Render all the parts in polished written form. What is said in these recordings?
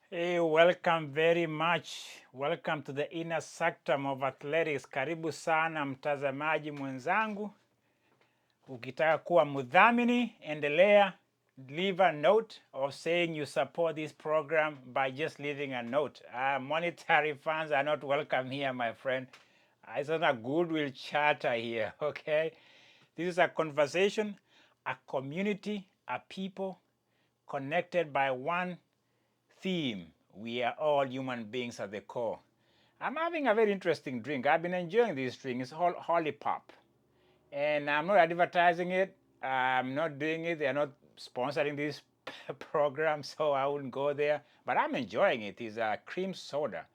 Hey, welcome very much. Welcome to the inner sanctum of athletics. Karibu sana mtazamaji mwenzangu. Ukitaka kuwa mdhamini, endelea. Leave a note of saying you support this program by just leaving a note. Monetary funds are not welcome here, my friend. It's not a goodwill charter here, okay? This is a conversation, a community, a people connected by one theme. We are all human beings at the core. I'm having a very interesting drink. I've been enjoying this drink. It's called Holly Pop. And I'm not advertising it. I'm not doing it. They're not sponsoring this program, so I wouldn't go there. But I'm enjoying it. It's a cream soda.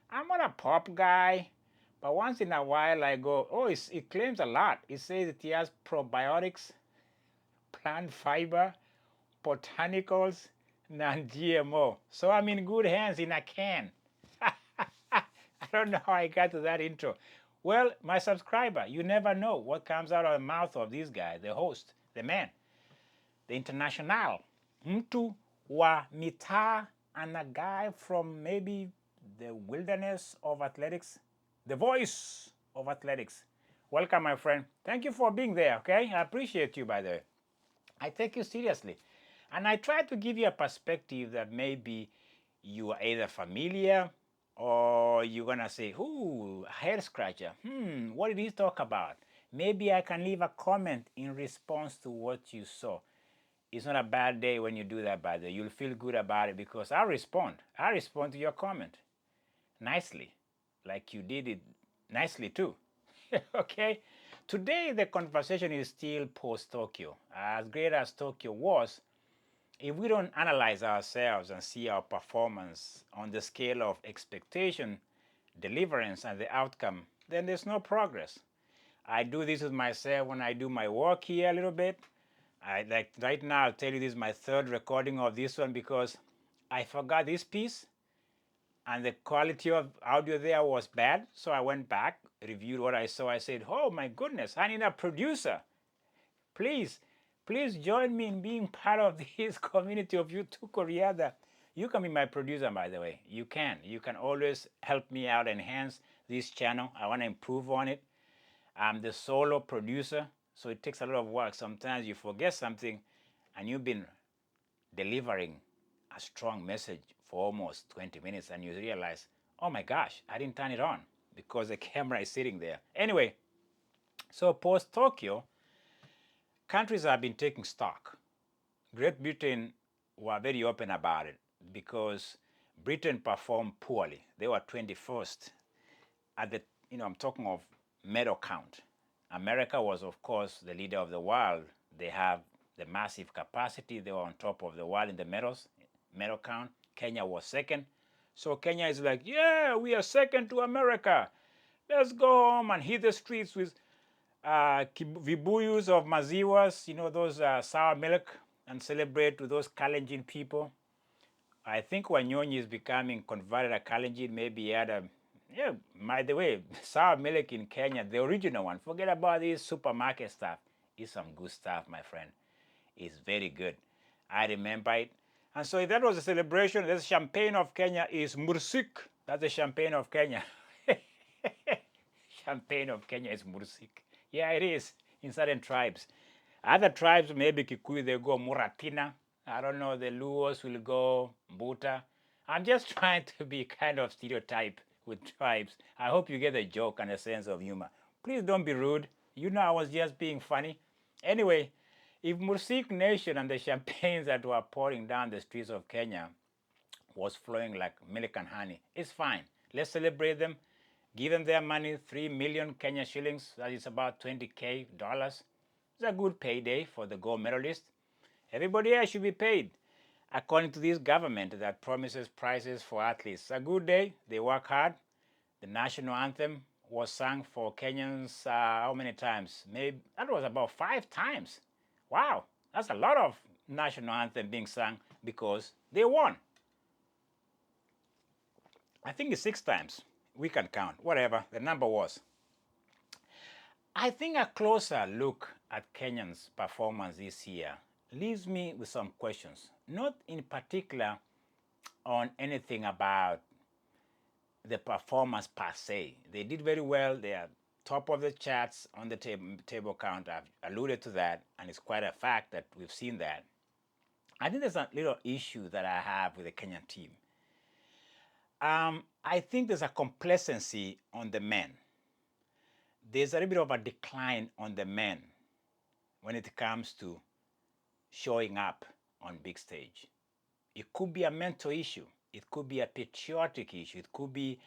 I'm not a pop guy, but once in a while I go, oh, it claims a lot. It says it has probiotics, plant fiber, botanicals, non-GMO. So I'm in good hands in a can. I don't know how I got to that intro. Well, my subscriber, you never know what comes out of the mouth of this guy, the host, the man, the international, mtu wa mitaa, and a guy from maybe the wilderness of athletics, the voice of athletics. Welcome, my friend. Thank you for being there, okay? I appreciate you, by the way. I take you seriously. And I try to give you a perspective that maybe you are either familiar or you're going to say, ooh, head scratcher. What did he talk about? Maybe I can leave a comment in response to what you saw. It's not a bad day when you do that, by the way. You'll feel good about it because I'll respond. I respond to your comment nicely, like you did it nicely too. Okay? Today, the conversation is still post Tokyo. As great as Tokyo was, if we don't analyze ourselves and see our performance on the scale of expectation, deliverance, and the outcome, then there's no progress. I do this with myself when I do my work here a little bit. I like right now, I'll tell you this is my third recording of this one because I forgot this piece and the quality of audio there was bad. So I went back, reviewed what I saw. I said, oh my goodness, I need a producer. Please, please join me in being part of this community of you two Koreada. You can be my producer, by the way. You can. You can always help me out, enhance this channel. I want to improve on it. I'm the solo producer, so it takes a lot of work. Sometimes you forget something and you've been delivering a strong message for almost 20 minutes and you realize, oh my gosh, I didn't turn it on because the camera is sitting there. Anyway, so post Tokyo, countries have been taking stock. Great Britain were very open about it because Britain performed poorly. They were 21st at the, I'm talking of medal count. America was, of course, the leader of the world. They have the massive capacity. They were on top of the world in the medal count. Kenya was second. So Kenya is like, yeah, we are second to America. Let's go home and hit the streets with vibuyus of maziwas, those sour milk, and celebrate with those Kalenjin people. I think Wanyonyi is becoming converted a Kalenjin. Maybe he had a, yeah, by the way, sour milk in Kenya, the original one. Forget about this supermarket stuff. It's some good stuff, my friend. It's very good. I remember it. And so if that was a celebration, the champagne of Kenya is mursik. That's the champagne of Kenya. Champagne of Kenya is mursik. Yeah, it is in certain tribes. Other tribes, maybe Kikuyu, they go Muratina. I don't know, the Luos will go Buta. I'm just trying to be kind of stereotype with tribes. I hope you get the joke and a sense of humor. Please don't be rude. You know I was just being funny. Anyway, if Mursik Nation and the champagnes that were pouring down the streets of Kenya was flowing like milk and honey, it's fine. Let's celebrate them. Give them their money, 3 million Kenya shillings, that is about 20K dollars. It's a good payday for the gold medalist. Everybody else should be paid according to this government that promises prizes for athletes. It's a good day. They work hard. The national anthem was sung for Kenyans how many times? Maybe that was about 5 times. Wow, that's a lot of national anthem being sung because they won. I think it's 6 times. We can count, whatever the number was. I think a closer look at Kenyans' performance this year leaves me with some questions, not in particular on anything about the performance per se. They did very well. They are top of the charts on the table count. I've alluded to that, and it's quite a fact that we've seen that. I think there's a little issue that I have with the Kenyan team. I think there's a complacency on the men. There's a little bit of a decline on the men when it comes to showing up on big stage. It could be a mental issue. It could be a patriotic issue. It could be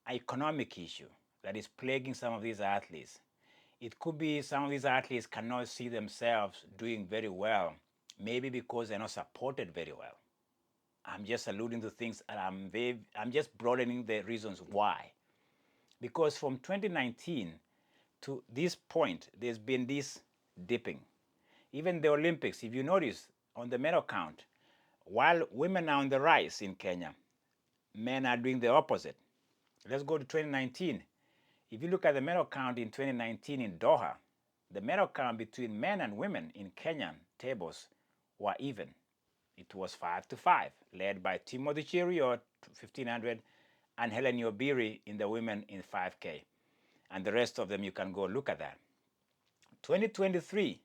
an economic issue that is plaguing some of these athletes. It could be some of these athletes cannot see themselves doing very well, maybe because they're not supported very well. I'm just alluding to things, and I'm just broadening the reasons why. Because from 2019 to this point, there's been this dipping. Even the Olympics, if you notice on the medal count, while women are on the rise in Kenya, men are doing the opposite. Let's go to 2019. If you look at the medal count in 2019 in Doha, the medal count between men and women in Kenyan tables were even. It was 5-5, led by Timothy Cheruiyot, 1500, and Helen Obiri in the women in 5K. And the rest of them, you can go look at that. 2023,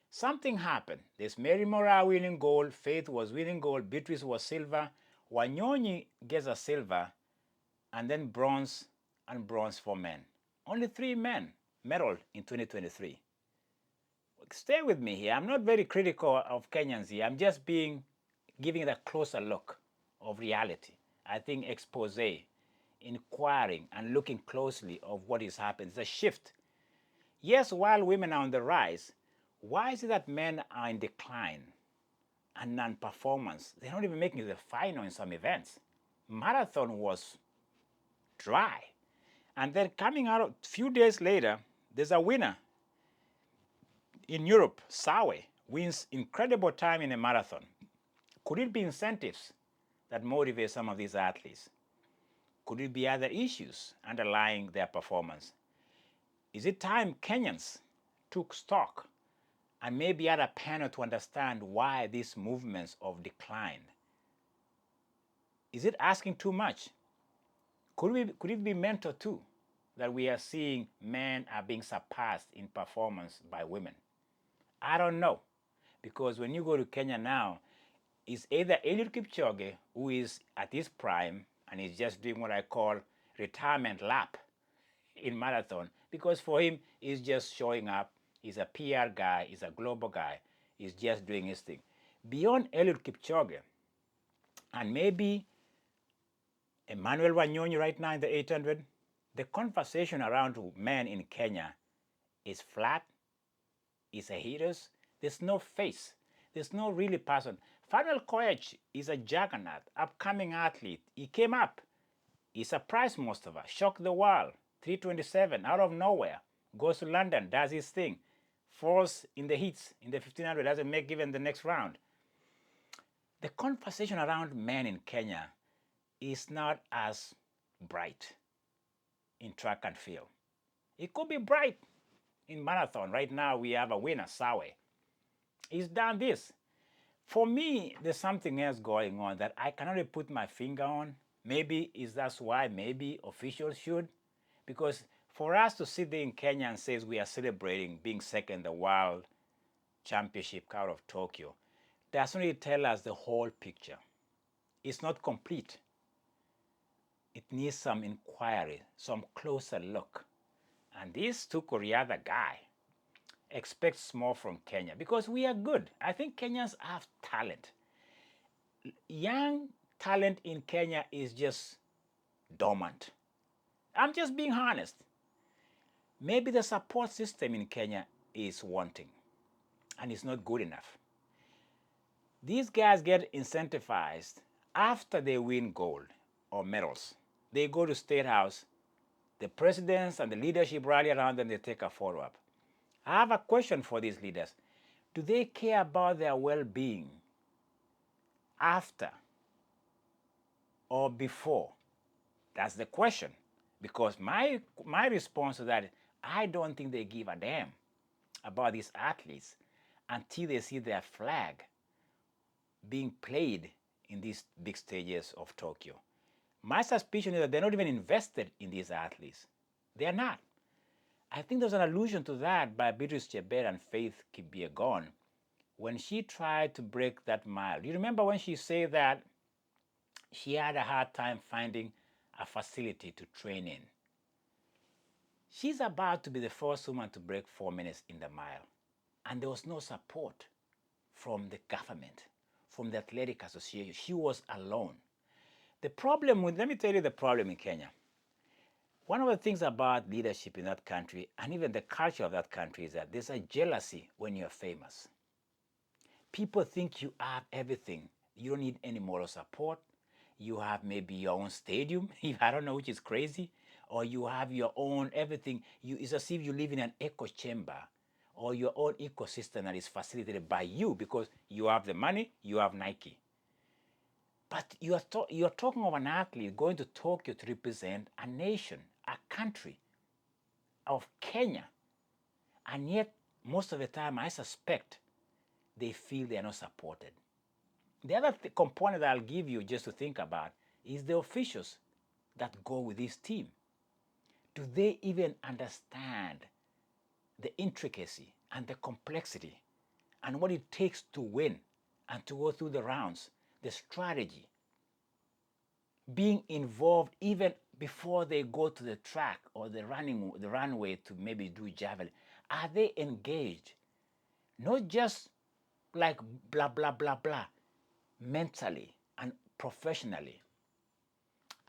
something happened. There's Mary Moraa winning gold, Faith was winning gold, Beatrice was silver, Wanyonyi gets a silver, and then bronze and bronze for men. Only 3 men medaled in 2023. Stay with me here. I'm not very critical of Kenyans here. I'm just giving it a closer look of reality. I think expose, inquiring, and looking closely of what is happening. It's a shift. Yes, while women are on the rise, why is it that men are in decline and non-performance? They're not even making the final in some events. Marathon was dry. And then coming out a few days later, there's a winner in Europe. Sawe wins incredible time in a marathon. Could it be incentives that motivate some of these athletes? Could it be other issues underlying their performance? Is it time Kenyans took stock and maybe had a panel to understand why these movements of decline? Is it asking too much? Could it be mental too, that we are seeing men are being surpassed in performance by women? I don't know, because when you go to Kenya now, it's either Eliud Kipchoge, who is at his prime and is just doing what I call retirement lap in marathon, because for him, he's just showing up. He's a PR guy, he's a global guy, he's just doing his thing. Beyond Eliud Kipchoge, and maybe Emmanuel Wanyonyi right now in the 800, the conversation around men in Kenya is flat, is a haters. There's no face. There's no really person. Fanuel Koech is a juggernaut, upcoming athlete. He came up. He surprised most of us, shocked the world. 327 out of nowhere, goes to London, does his thing, falls in the heats in the 1500, doesn't make even the next round. The conversation around men in Kenya is not as bright in track and field. It could be bright in marathon. Right now we have a winner, Sawe. He's done this. For me, there's something else going on that I cannot really put my finger on. Maybe that's why maybe officials should. Because for us to sit there in Kenya and say we are celebrating being second in the world championship out of Tokyo, doesn't really tell us the whole picture. It's not complete. It needs some inquiry, some closer look. And this Tukuriada guy expects more from Kenya because we are good. I think Kenyans have talent. Young talent in Kenya is just dormant. I'm just being honest. Maybe the support system in Kenya is wanting and it's not good enough. These guys get incentivized after they win gold or medals. They go to State House, the presidents and the leadership rally around them, they take a photo up. I have a question for these leaders. Do they care about their well-being after or before? That's the question. Because my response to that, I don't think they give a damn about these athletes until they see their flag being played in these big stages of Tokyo. My suspicion is that they're not even invested in these athletes. They are not. I think there's an allusion to that by Beatrice Chebet and Faith Kipyegon when she tried to break that mile. You remember when she said that she had a hard time finding a facility to train in? She's about to be the first woman to break 4 minutes in the mile. And there was no support from the government, from the Athletic Association. She was alone. The problem with, let me tell you the problem in Kenya. One of the things about leadership in that country, and even the culture of that country, is that there's a jealousy when you're famous. People think you have everything. You don't need any moral support. You have maybe your own stadium, I don't know, which is crazy, or you have your own everything. It's as if you live in an echo chamber or your own ecosystem that is facilitated by you because you have the money, you have Nike. But you're talking of an athlete going to Tokyo to represent a nation, a country of Kenya. And yet, most of the time, I suspect they feel they are not supported. The other component that I'll give you just to think about is the officials that go with this team. Do they even understand the intricacy and the complexity and what it takes to win and to go through the rounds, the strategy, being involved even before they go to the track or the runway to maybe do javelin? Are they engaged? Not just like blah, blah, blah, blah, mentally and professionally.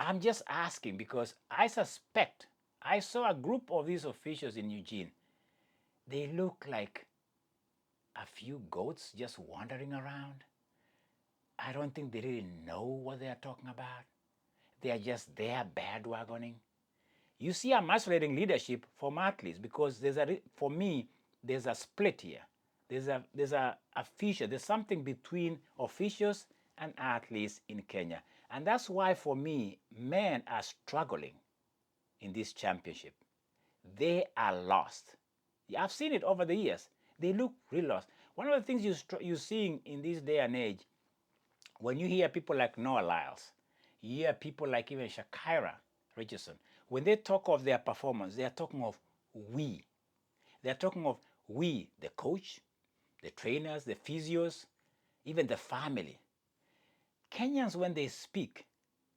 I'm just asking because I suspect I saw a group of these officials in Eugene. They look like a few goats just wandering around. I don't think they really know what they are talking about. They are just there bandwagoning. You see, I'm isolating leadership from athletes because for me, there's a split here. There's a fissure. There's something between officials and athletes in Kenya. And that's why, for me, men are struggling in this championship. They are lost. I've seen it over the years. They look really lost. One of the things you're seeing in this day and age, when you hear people like Noah Lyles, you hear people like even Shakira Richardson, when they talk of their performance, they are talking of we. They're talking of we, the coach, the trainers, the physios, even the family. Kenyans, when they speak,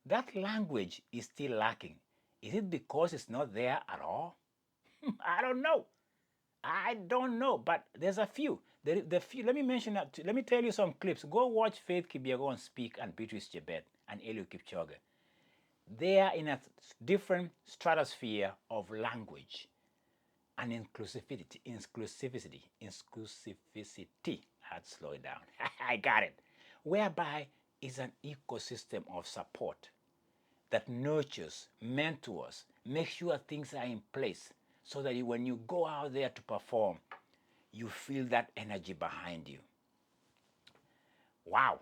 that language is still lacking. Is it because it's not there at all? I don't know. I don't know, but there's a few. The few. Let me mention that. Let me tell you some clips. Go watch Faith Kipyegon speak and Beatrice Chebet and Eliud Kipchoge. They are in a different stratosphere of language and inclusivity. I had to slow it down. I got it. Whereby is an ecosystem of support that nurtures, mentors, makes sure things are in place so that when you go out there to perform, you feel that energy behind you. Wow,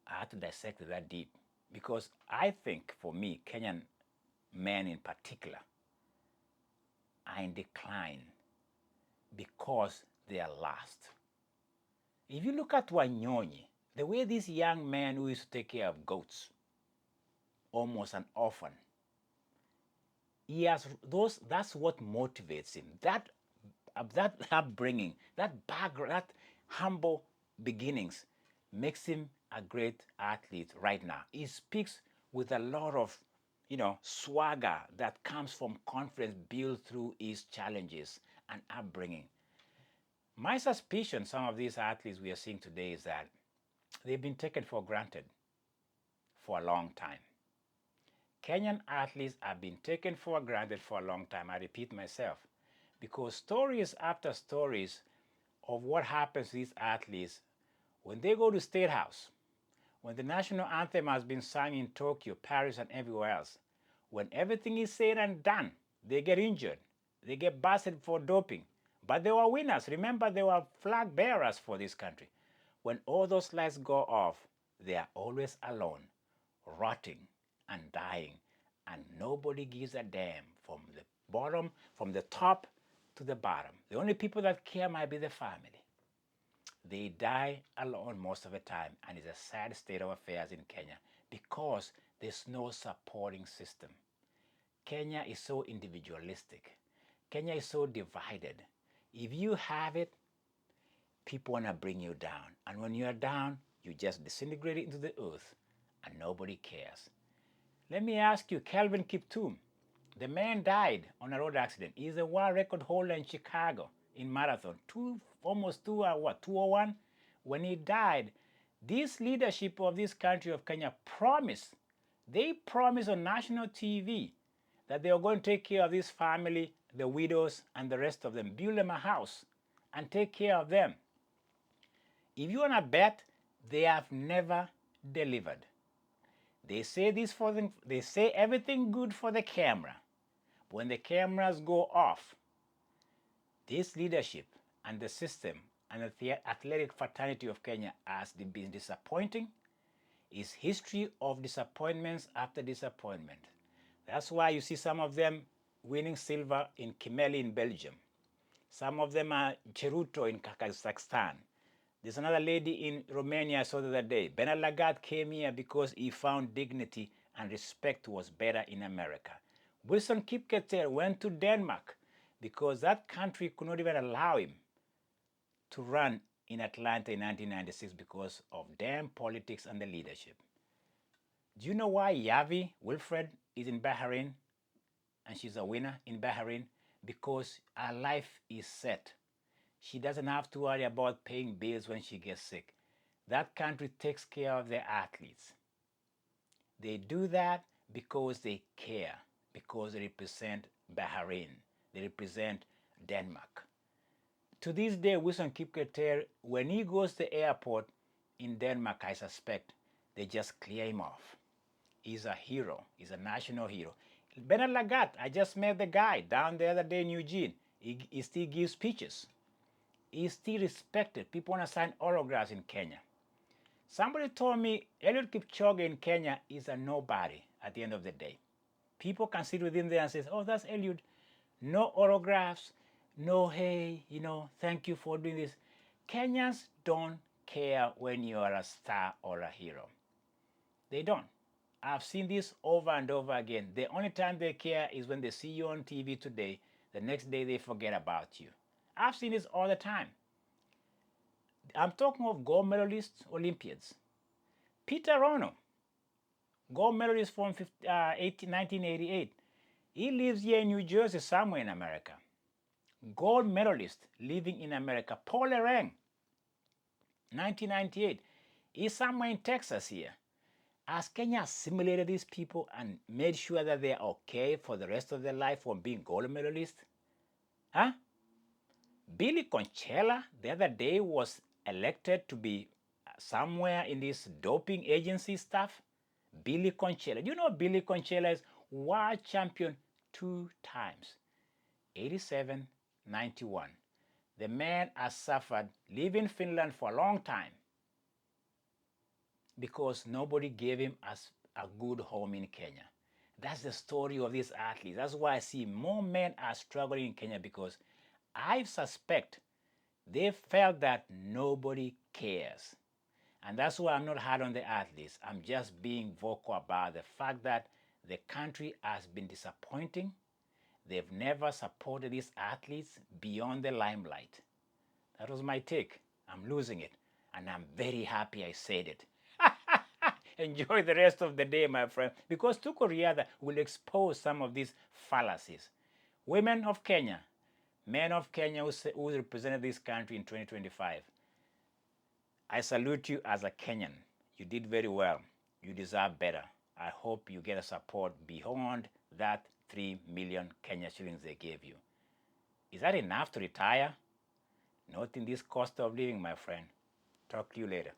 I had to dissect it that deep because I think for me, Kenyan men in particular are in decline because they are lost. If you look at Wanyonyi, the way this young man who used to take care of goats, almost an orphan, that's what motivates him. That upbringing, that background, that humble beginnings makes him a great athlete right now. He speaks with a lot of, swagger that comes from confidence built through his challenges and upbringing. My suspicion, some of these athletes we are seeing today, is that they've been taken for granted for a long time. Kenyan athletes have been taken for granted for a long time. I repeat myself, because stories after stories of what happens to these athletes when they go to State House, when the national anthem has been sung in Tokyo, Paris, and everywhere else, when everything is said and done, they get injured, they get busted for doping. But they were winners. Remember, they were flag bearers for this country. When all those lights go off, they are always alone, rotting and dying, and nobody gives a damn from the bottom, from the top to the bottom. The only people that care might be the family. they die alone most of the time, and it's a sad state of affairs in Kenya because there's no supporting system. Kenya is so individualistic. Kenya is so divided. If you have it, people want to bring you down. And when you are down, you just disintegrate into the earth and nobody cares. Let me ask you, Calvin Kiptum, the man died on a road accident. He's a world record holder in Chicago in marathon, almost 2:01. When he died, this leadership of this country of Kenya they promised on national TV that they are going to take care of this family, the widows, and the rest of them, build them a house and take care of them. If you want to bet, they have never delivered. They say this for them, they say everything good for the camera. When the cameras go off, this leadership and the system and the athletic fraternity of Kenya has been disappointing. It's history of disappointments after disappointment. That's why you see some of them winning silver in Kimeli in Belgium. Some of them are Cheruto in Kazakhstan. There's another lady in Romania I saw the other day. Bernard Lagat came here because he found dignity and respect was better in America. Wilson Kipketer went to Denmark because that country could not even allow him to run in Atlanta in 1996 because of damn politics and the leadership. Do you know why Yavi Wilfred is in Bahrain and she's a winner in Bahrain? Because her life is set. She doesn't have to worry about paying bills when she gets sick. That country takes care of their athletes. They do that because they care, because they represent Bahrain, they represent Denmark. To this day, Wilson Kipketer, when he goes to the airport in Denmark, I suspect they just clear him off. He's a hero. He's a national hero. Bernard Lagat, I just met the guy down the other day in Eugene. He still gives speeches. He's still respected. People want to sign autographs in Kenya. Somebody told me Eliud Kipchoge in Kenya is a nobody at the end of the day. People can sit within there and say, oh, that's Eliud. No autographs, no, hey, thank you for doing this. Kenyans don't care when you are a star or a hero. They don't. I've seen this over and over again. The only time they care is when they see you on TV today. The next day they forget about you. I've seen this all the time. I'm talking of gold medalists, Olympians. Peter Rono, gold medalist from 1988. He lives here in New Jersey, somewhere in America. Gold medalist living in America. Paul Ereng, 1998. He's somewhere in Texas here. Has Kenya assimilated these people and made sure that they're okay for the rest of their life from being gold medalists? Huh? Billy Conchella the other day was elected to be somewhere in this doping agency stuff. Billy Conchella. You know Billy Conchella is world champion 2 times. 87, 91. The man has suffered, lived in Finland for a long time because nobody gave him a good home in Kenya. That's the story of these athletes. That's why I see more men are struggling in Kenya, because I suspect they felt that nobody cares. And that's why I'm not hard on the athletes. I'm just being vocal about the fact that the country has been disappointing. They've never supported these athletes beyond the limelight. That was my take. I'm losing it. And I'm very happy I said it. Enjoy the rest of the day, my friend, because Tuko Riadha will expose some of these fallacies. Women of Kenya, men of Kenya who represented this country in 2025, I salute you as a Kenyan. You did very well. You deserve better. I hope you get a support beyond that 3 million Kenya shillings they gave you. Is that enough to retire? Not in this cost of living, my friend. Talk to you later.